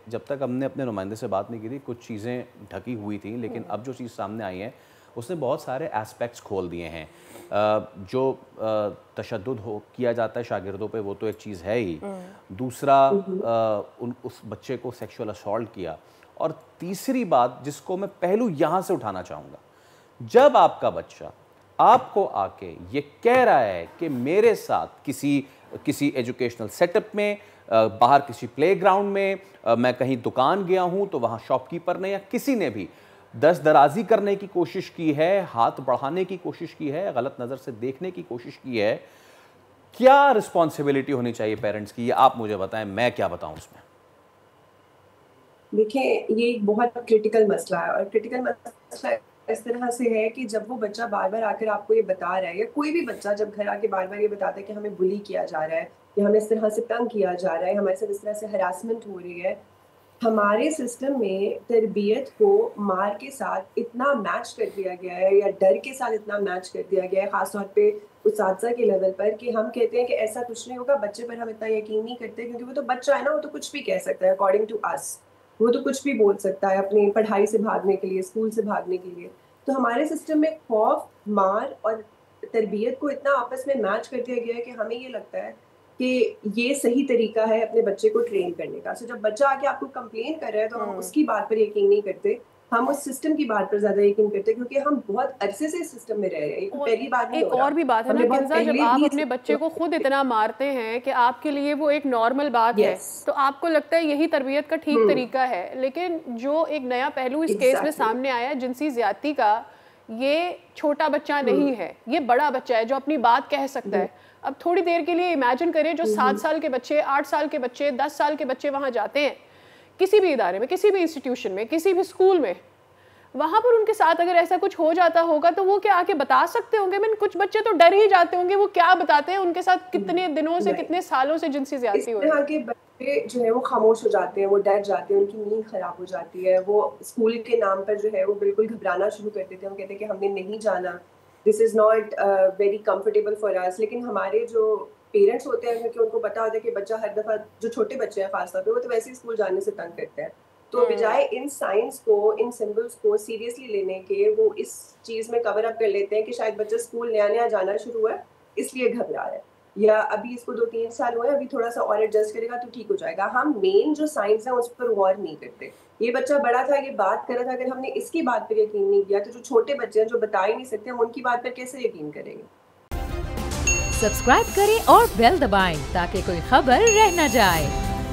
جب تک ہم نے اپنے نمائندے سے بات نہیں کی تھی کچھ چیزیں ڈھکی ہوئی تھیں، لیکن اب جو چیز سامنے آئی ہیں اس نے بہت سارے ایسپیکٹس کھول دیے ہیں. جو تشدد کیا جاتا ہے شاگردوں پہ وہ تو ایک چیز ہے ہی، دوسرا اس بچے کو سیکشول اسالٹ کیا، اور تیسری بات جس کو میں پہلو یہاں سے اٹھانا چاہوں گا، جب آپ کا بچہ آپ کو آ کے یہ کہہ رہا ہے کہ میرے ساتھ کسی ایجوکیشنل سیٹ اپ میں، باہر کسی پلے گراؤنڈ میں، میں کہیں دکان گیا ہوں تو وہاں شاپ کیپر نے یا کسی نے بھی دست درازی کرنے کی کوشش کی ہے، ہاتھ بڑھانے کی کوشش کی ہے، غلط نظر سے دیکھنے کی کوشش کی ہے، کیا رسپانسبلٹی ہونی چاہیے پیرنٹس کی؟ یہ آپ مجھے بتائیں، میں کیا بتاؤں اس میں؟ دیکھیں یہ ایک بہت کرٹیکل مسئلہ ہے، اور کرٹیکل مسئلہ اس طرح سے ہے کہ جب وہ بچہ بار بار آ کر آپ کو یہ بتا رہا ہے، یا کوئی بھی بچہ جب گھر آ کے بار بار یہ بتاتا ہے کہ ہمیں بلی کیا جا رہا ہے یا ہمیں اس طرح سے تنگ کیا جا رہا ہے، ہمارے ساتھ اس طرح سے ہراسمنٹ ہو رہی ہے، ہمارے سسٹم میں تربیت کو مار کے ساتھ اتنا میچ کر دیا گیا ہے، یا ڈر کے ساتھ اتنا میچ کر دیا گیا ہے، خاص طور پہ اساتذہ کے لیول پر، کہ ہم کہتے ہیں کہ ایسا کچھ نہیں ہوگا. بچے پر ہم اتنا یقین نہیں کرتے کیونکہ وہ تو بچہ ہے نا، وہ تو کچھ بھی کہہ سکتا ہے اکارڈنگ ٹو اس، وہ تو کچھ بھی بول سکتا ہے اپنی پڑھائی سے بھاگنے کے لیے، اسکول سے بھاگنے کے لیے. تو ہمارے سسٹم میں خوف، مار اور تربیت کو اتنا آپس میں میچ کر دیا گیا ہے کہ ہمیں یہ لگتا ہے کہ یہ صحیح طریقہ ہے اپنے بچے کو ٹرین کرنے کا. سو جب بچہ آ کے آپ کو کمپلین کر رہا ہے تو ہم اس کی بات پر یقین نہیں کرتے، ہم اس سسٹم کی بات پر زیادہ یقین کرتے ہیں، کیونکہ ہم بہت عرصے سے اس سسٹم میں رہ رہے ہیں. یہ پہلی بار نہیں ایک ہو رہا. اور بھی بات ہے نا کنزا، جب آپ اپنے بچے کو خود اتنا مارتے ہیں کہ آپ کے لیے وہ ایک نارمل بات ہے تو آپ کو لگتا ہے یہی تربیت کا ٹھیک طریقہ ہے. لیکن جو ایک نیا پہلو اس کیس میں سامنے آیا ہے جنسی زیادتی کا، یہ چھوٹا بچہ نہیں ہے، یہ بڑا بچہ ہے جو اپنی بات کہہ سکتا ہے. اب تھوڑی دیر کے لیے امیجن کریں جو 7 سال کے بچے، 8 سال کے بچے، 10 سال کے بچے وہاں جاتے ہیں کسی بھی ادارے میں، کسی بھی انسٹیٹیوشن میں، کسی بھی اسکول میں، وہاں پر ان کے ساتھ اگر ایسا کچھ ہو جاتا ہوگا تو وہ کیا آ کے بتا سکتے ہوں گے؟ کچھ بچے تو ڈر ہی جاتے ہوں گے، وہ کیا بتاتے ہیں ان کے ساتھ کتنے دنوں سے، کتنے سالوں سے جنسی زیادتی ہو رہی ہے. اس طرح کے بچے جو ہے وہ خاموش ہو جاتے ہیں، وہ ڈر جاتے ہیں، ان کی نیند خراب ہو جاتی ہے. وہ اسکول کے نام پر جو ہے وہ بالکل گھبرانا شروع کر دیتے ہیں، ہم کہتے ہیں کہ ہم نے نہیں جانا، this is not very comfortable for us. لیکن ہمارے جو پیرنٹس ہوتے ہیں کیونکہ ان کو پتا ہوتا ہے کہ بچہ ہر دفعہ، جو چھوٹے بچے ہیں خاص طور پہ، وہ تو ویسے اسکول جانے سے تنگ کرتے ہیں، تو بجائے ان سائنس کو، ان سمبلس کو سیریسلی لینے کے، وہ اس چیز میں کور اپ کر لیتے ہیں کہ شاید بچہ اسکول نیا نیا جانا شروع ہے اس لیے گھبرا رہا ہے، یا ابھی اس کو 2-3 سال ہوئے، ابھی تھوڑا سا اور ایڈجسٹ کرے گا تو ٹھیک ہو جائے گا. ہم مین جو سائنس ہے اس پر غور نہیں کرتے. یہ بچہ بڑا تھا، یہ بات کر رہا تھا، اگر ہم نے اس کی بات پر یقین نہیں کیا تو جو چھوٹے بچے ہیں جو بتا ہی نہیں سکتے، ہم ان کی بات پر کیسے یقین کریں گے؟ سبسکرائب کریں اور بیل دبائیں تاکہ کوئی خبر رہ نہ جائے.